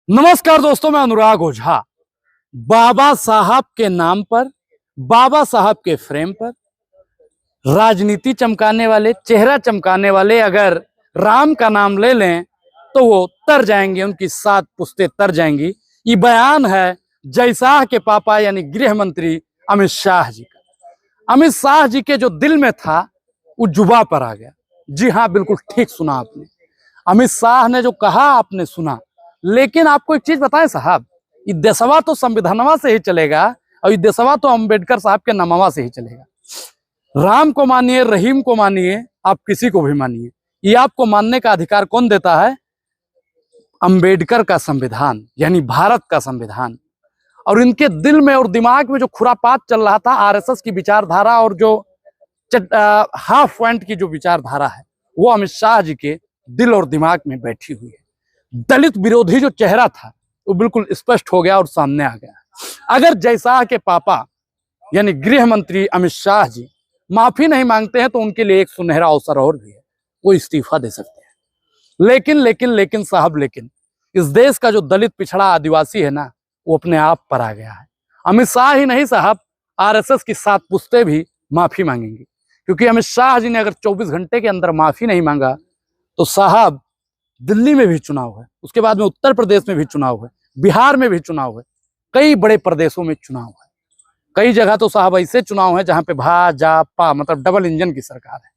नमस्कार दोस्तों, मैं अनुराग ओझा। बाबा साहब के नाम पर, बाबा साहब के फ्रेम पर राजनीति चमकाने वाले, चेहरा चमकाने वाले अगर राम का नाम ले लें तो वो तर जाएंगे, उनकी 7 पुश्तें तर जाएंगी। ये बयान है जयशाह के पापा यानी गृह मंत्री अमित शाह जी का। अमित शाह जी के जो दिल में था वो जुबा पर आ गया। जी हाँ, बिल्कुल ठीक सुना आपने। अमित शाह ने जो कहा आपने सुना। लेकिन आपको एक चीज बताएं साहब, ये देशवा तो संविधानवा से ही चलेगा और ये देशवा तो अंबेडकर साहब के नामवा से ही चलेगा। राम को मानिए, रहीम को मानिए, आप किसी को भी मानिए, ये आपको मानने का अधिकार कौन देता है? अंबेडकर का संविधान यानी भारत का संविधान। और इनके दिल में और दिमाग में जो खुरापात चल रहा था, आरएसएस की विचारधारा और जो हाफ पॉइंट की जो विचारधारा है, वो अमित शाह जी के दिल और दिमाग में बैठी हुई है। दलित विरोधी जो चेहरा था वो बिल्कुल स्पष्ट हो गया और सामने आ गया। अगर जयशाह के पापा यानी गृह मंत्री अमित शाह जी माफी नहीं मांगते हैं तो उनके लिए एक सुनहरा अवसर और भी है, वो इस्तीफा दे सकते हैं। लेकिन साहब, लेकिन इस देश का जो दलित पिछड़ा आदिवासी है ना, वो अपने आप पर आ गया है। अमित शाह ही नहीं साहब, आरएसएस की 7 पुश्तें भी माफी मांगेंगी, क्योंकि अमित शाह जी ने अगर 24 घंटे के अंदर माफी नहीं मांगा तो साहब दिल्ली में भी चुनाव है, उसके बाद में उत्तर प्रदेश में भी चुनाव है, बिहार में भी चुनाव है, कई बड़े प्रदेशों में चुनाव है, कई जगह तो साहब ऐसे चुनाव है जहां पे भाजपा मतलब डबल इंजन की सरकार है।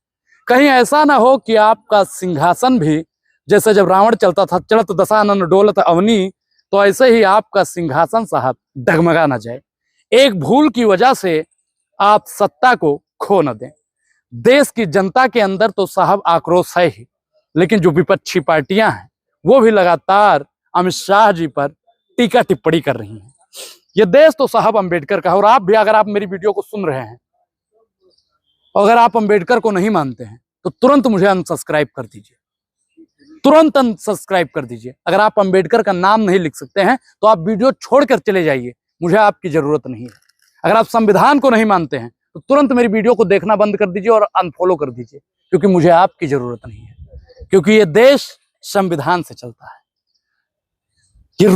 कहीं ऐसा ना हो कि आपका सिंहासन भी जैसे जब रावण चलता था, चलत दशानन डोलत अवनी, तो ऐसे ही आपका सिंहासन साहब डगमगा ना जाए। एक भूल की वजह से आप सत्ता को खो न दें। देश की जनता के अंदर तो साहब आक्रोश है ही, लेकिन जो विपक्षी पार्टियां हैं वो भी लगातार अमित शाह जी पर टीका टिप्पणी कर रही हैं। ये देश तो साहब अंबेडकर का है। और आप भी अगर आप मेरी वीडियो को सुन रहे हैं, अगर आप अंबेडकर को नहीं मानते हैं तो तुरंत मुझे अनसब्सक्राइब कर दीजिए, तुरंत अनसब्सक्राइब कर दीजिए। अगर आप अंबेडकर का नाम नहीं लिख सकते हैं तो आप वीडियो छोड़कर चले जाइए, मुझे आपकी जरूरत नहीं है। अगर आप संविधान को नहीं मानते हैं तो तुरंत मेरी वीडियो को देखना बंद कर दीजिए और अनफॉलो कर दीजिए, क्योंकि मुझे आपकी जरूरत नहीं है। क्योंकि ये देश संविधान से चलता है। ये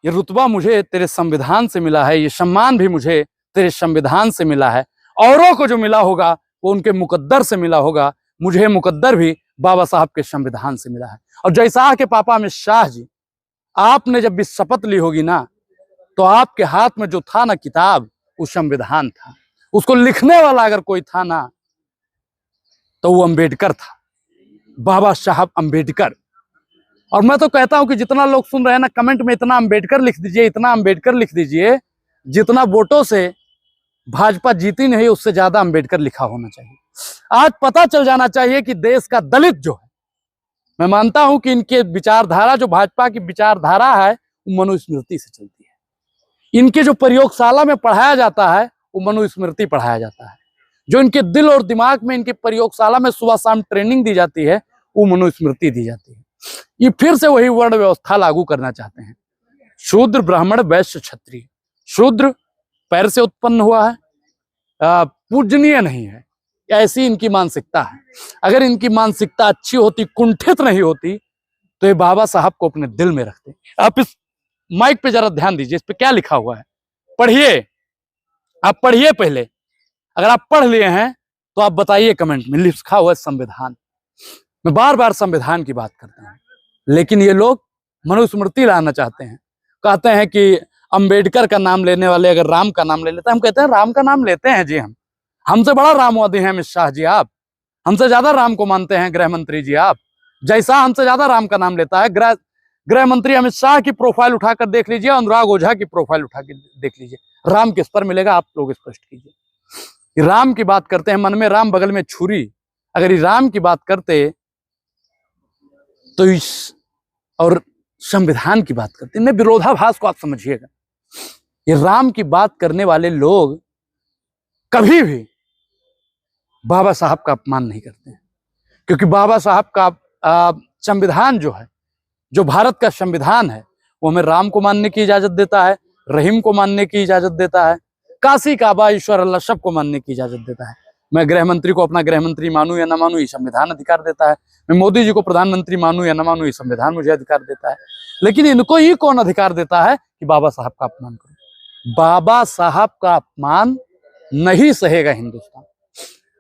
रुतबा मुझे तेरे संविधान से मिला है, ये सम्मान भी मुझे तेरे संविधान से मिला है। औरों को जो मिला होगा वो उनके मुकद्दर से मिला होगा, मुझे मुकद्दर भी बाबा साहब के संविधान से मिला है। और जयशाह के पापा अमित शाह जी, आपने जब भी शपथ ली होगी ना, तो आपके हाथ में जो था ना किताब, वो संविधान था। उसको लिखने वाला अगर कोई था ना, तो वो अंबेडकर था, बाबा साहब अंबेडकर। और मैं तो कहता हूं कि जितना लोग सुन रहे हैं ना, कमेंट में इतना अंबेडकर लिख दीजिए, इतना अंबेडकर लिख दीजिए, जितना वोटों से भाजपा जीती नहीं उससे ज्यादा अंबेडकर लिखा होना चाहिए। आज पता चल जाना चाहिए कि देश का दलित जो है, मैं मानता हूं कि इनके विचारधारा, जो भाजपा की विचारधारा है, वो मनुस्मृति से चलती है। इनके जो प्रयोगशाला में पढ़ाया जाता है वो मनुस्मृति पढ़ाया जाता है। जो इनके दिल और दिमाग में, इनके प्रयोगशाला में सुबह शाम ट्रेनिंग दी जाती है, वो मनुस्मृति दी जाती है। ये फिर से वही वर्ण व्यवस्था लागू करना चाहते हैं। शूद्र ब्राह्मण वैश्य क्षत्रिय, शूद्र पैर से उत्पन्न हुआ है, पूजनीय नहीं है, ऐसी इनकी मानसिकता है। अगर इनकी मानसिकता अच्छी होती, कुंठित नहीं होती, तो ये बाबा साहब को अपने दिल में रखते। आप इस माइक पे जरा ध्यान दीजिए, इस पे क्या लिखा हुआ है, पढ़िए, आप पढ़िए पहले। अगर आप पढ़ लिए हैं तो आप बताइए कमेंट में, लिखा हुआ है संविधान। मैं बार बार संविधान की बात करता हूं, लेकिन ये लोग मनुस्मृति लाना चाहते हैं। कहते हैं कि अंबेडकर का नाम लेने वाले अगर राम का नाम ले लेते हैं, हम कहते हैं राम का नाम लेते हैं जी, हम हमसे बड़ा रामवादी हैं अमित शाह जी, आप हमसे ज्यादा राम को मानते हैं गृह मंत्री जी। आप जैसा हमसे ज्यादा राम का नाम लेता है। गृह मंत्री अमित शाह की प्रोफाइल उठाकर देख लीजिए, अनुराग ओझा की प्रोफाइल उठा के देख लीजिए, राम किस पर मिलेगा, आप लोग स्पष्ट कीजिए। राम की बात करते हैं, मन में राम बगल में छुरी। अगर ये राम की बात करते तो इस और संविधान की बात करते, इनमें विरोधाभास को आप समझिएगा। ये राम की बात करने वाले लोग कभी भी बाबा साहब का अपमान नहीं करते हैं, क्योंकि बाबा साहब का संविधान जो है, जो भारत का संविधान है, वो हमें राम को मानने की इजाजत देता है, रहीम को मानने की इजाजत देता है, काशी काबा ईश्वर अल्लाह सबको मानने की इजाजत देता है। मैं गृह मंत्री को अपना गृह मंत्री मानूं या ना मानूं, ये संविधान अधिकार देता है। मैं मोदी जी को प्रधानमंत्री मानूं या ना मानूं, ये संविधान मुझे अधिकार देता है। लेकिन इनको ही कौन अधिकार देता है कि बाबा साहब का अपमान करो? बाबा साहब का अपमान नहीं सहेगा हिंदुस्तान।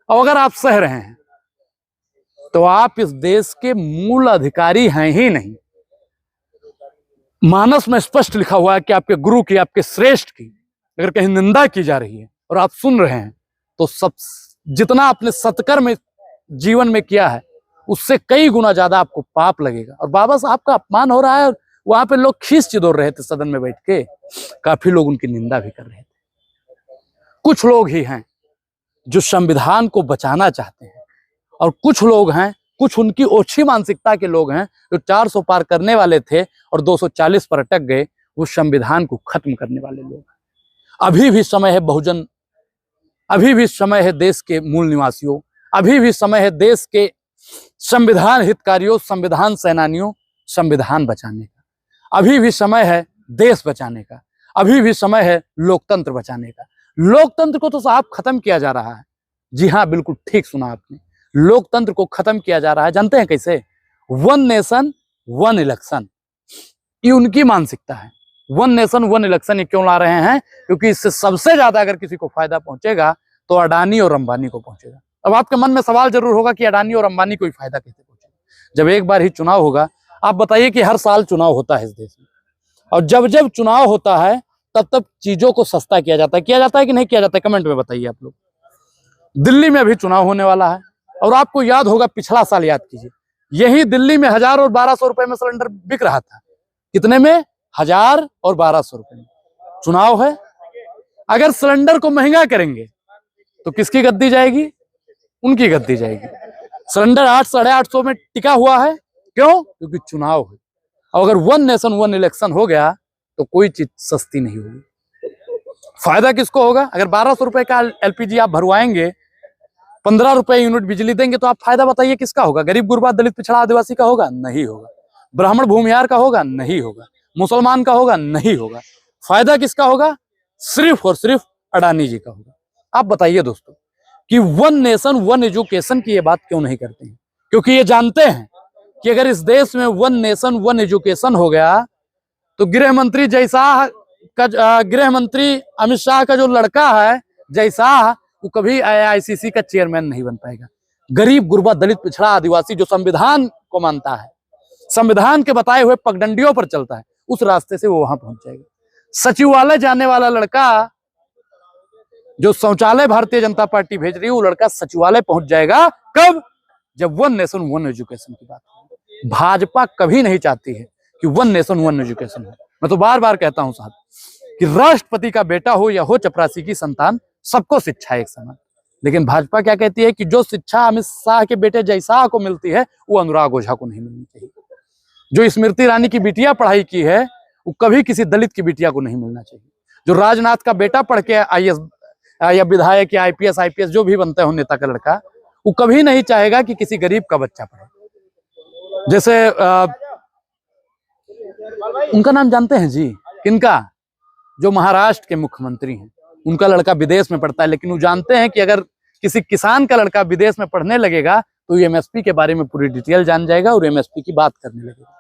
और अगर आप सह रहे हैं तो आप इस देश के मूल अधिकारी हैं ही नहीं। मानस में स्पष्ट लिखा हुआ है कि आपके गुरु की, आपके श्रेष्ठ की अगर कहीं निंदा की जा रही है और आप सुन रहे हैं तो सब जितना आपने सत्कर्म जीवन में किया है उससे कई गुना ज्यादा आपको पाप लगेगा। और बाबा साहब का अपमान हो रहा है और वहां पे लोग खींच चिदोर रहे थे सदन में बैठ के, काफी लोग उनकी निंदा भी कर रहे थे। कुछ लोग ही हैं जो संविधान को बचाना चाहते हैं और कुछ लोग हैं, कुछ उनकी ओछी मानसिकता के लोग हैं जो 400 पार करने वाले थे और 240 पर अटक गए। वो संविधान को खत्म करने वाले लोग। अभी भी समय है बहुजन, अभी भी समय है देश के मूल निवासियों, अभी भी समय है देश के संविधान हितकारियों, संविधान सेनानियों, संविधान बचाने का। अभी भी समय है देश बचाने का। अभी भी समय है लोकतंत्र बचाने का। लोकतंत्र को तो साहब खत्म किया जा रहा है। जी हाँ, बिल्कुल ठीक सुना आपने, लोकतंत्र को खत्म किया जा रहा है। जानते हैं कैसे? 1 नेशन 1 इलेक्शन, ये उनकी मानसिकता है। 1 नेशन 1 इलेक्शन ये क्यों ला रहे हैं? क्योंकि इससे सबसे ज्यादा अगर किसी को फायदा पहुंचेगा तो अडानी और अंबानी को पहुंचेगा। अब आपके मन में सवाल जरूर होगा कि अडानी और अंबानी को फायदा कैसे पहुंचेगा? जब एक बार ही चुनाव होगा, आप बताइए कि हर साल चुनाव होता है इस देश में, और जब जब चुनाव होता है तब तब चीजों को सस्ता किया जाता है कि नहीं किया जाता है? कमेंट में बताइए आप लोग। दिल्ली में भी चुनाव होने वाला है और आपको याद होगा, पिछला साल याद कीजिए, यही दिल्ली में 1000 और 1200 रुपए में सिलेंडर बिक रहा था। कितने में? 1000 और 1200 रुपए में। चुनाव है, अगर सिलेंडर को महंगा करेंगे तो किसकी गद्दी जाएगी? उनकी गद्दी जाएगी। सिलेंडर 800 साढ़े 800 में टिका हुआ है, क्यों? क्योंकि चुनाव है। और अगर 1 नेशन 1 इलेक्शन हो गया तो कोई चीज सस्ती नहीं होगी। फायदा किसको होगा? अगर 1200 रुपए का एलपीजी आप भरवाएंगे, 15 रुपए यूनिट बिजली देंगे, तो आप फायदा बताइए किसका होगा? गरीब गुरबा दलित पिछड़ा आदिवासी का होगा? नहीं होगा। ब्राह्मण भूमिहार का होगा? नहीं होगा। मुसलमान का होगा? नहीं होगा। फायदा किसका होगा? सिर्फ और सिर्फ अडानी जी का होगा। आप बताइए दोस्तों कि 1 नेशन 1 एजुकेशन की ये बात क्यों नहीं करते हैं? क्योंकि ये जानते हैं कि अगर इस देश में 1 नेशन 1 एजुकेशन हो गया तो गृह मंत्री अमित शाह का जो लड़का है जयशाह, वो कभी आईसीसी का चेयरमैन नहीं बन पाएगा। गरीब गुरबा दलित पिछड़ा आदिवासी जो संविधान को मानता है, संविधान के बताए हुए पगडंडियों पर चलता है, उस रास्ते से वो वहां पहुंच जाएगा। सचिवालय जाने वाला लड़का, जो शौचालय भारतीय जनता पार्टी भेज रही है, वो लड़का सचिवालय पहुंच जाएगा। कब? जब 1 नेशन 1 एजुकेशन की बात हो। भाजपा कभी नहीं चाहती है कि 1 नेशन 1 एजुकेशन हो। मैं तो बार बार कहता हूं साहब कि राष्ट्रपति का बेटा हो या हो चपरासी की संतान, सबको शिक्षा एक समान। लेकिन भाजपा क्या कहती है कि जो शिक्षा अमित शाह के बेटे जयशाह को मिलती है वो अनुराग ओझा को नहीं मिलनी चाहिए। जो स्मृति ईरानी की बिटिया पढ़ाई की है वो कभी किसी दलित की बिटिया को नहीं मिलना चाहिए। जो राजनाथ का बेटा पढ़ के आईएएस या विधायक या आईपीएस जो भी बनते हो नेता का लड़का, वो कभी नहीं चाहेगा कि किसी गरीब का बच्चा पढ़े। जैसे उनका नाम जानते हैं जी? किनका? जो महाराष्ट्र के मुख्यमंत्री हैं, उनका लड़का विदेश में पढ़ता है, लेकिन वो जानते हैं कि अगर किसी किसान का लड़का विदेश में पढ़ने लगेगा तो एमएसपी के बारे में पूरी डिटेल जान जाएगा और एमएसपी की बात करने लगेगा।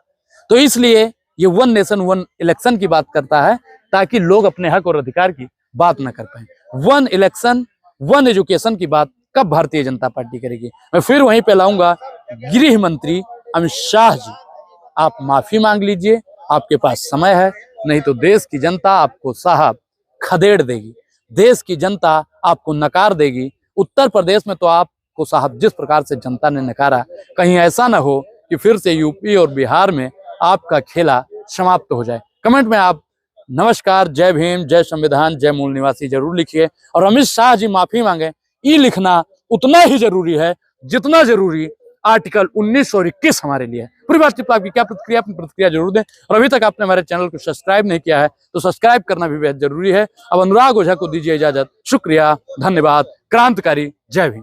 तो इसलिए ये 1 नेशन 1 इलेक्शन की बात करता है ताकि लोग अपने हक और अधिकार की बात ना कर पाए। 1 इलेक्शन 1 एजुकेशन की बात कब भारतीय जनता पार्टी करेगी? मैं फिर वहीं पे लाऊंगा, गृह मंत्री अमित शाह जी, आप माफी मांग लीजिए, आपके पास समय है, नहीं तो देश की जनता आपको साहब खदेड़ देगी, देश की जनता आपको नकार देगी। उत्तर प्रदेश में तो आपको साहब जिस प्रकार से जनता ने नकारा, कहीं ऐसा ना हो कि फिर से यूपी और बिहार में आपका खेला समाप्त हो जाए। कमेंट में आप नमस्कार, जय भीम, जय संविधान, जय मूल निवासी जरूर लिखिए और अमित शाह जी माफी मांगे, ये लिखना उतना ही जरूरी है जितना जरूरी आर्टिकल 19 और 21 हमारे लिए है। पूरी बातचीत पर आपकी क्या प्रतिक्रिया, अपनी प्रतिक्रिया जरूर दें। और अभी तक आपने हमारे चैनल को सब्सक्राइब नहीं किया है तो सब्सक्राइब करना भी बेहद जरूरी है। अब अनुराग ओझा को दीजिए इजाजत। शुक्रिया, धन्यवाद, क्रांतिकारी, जय भीम।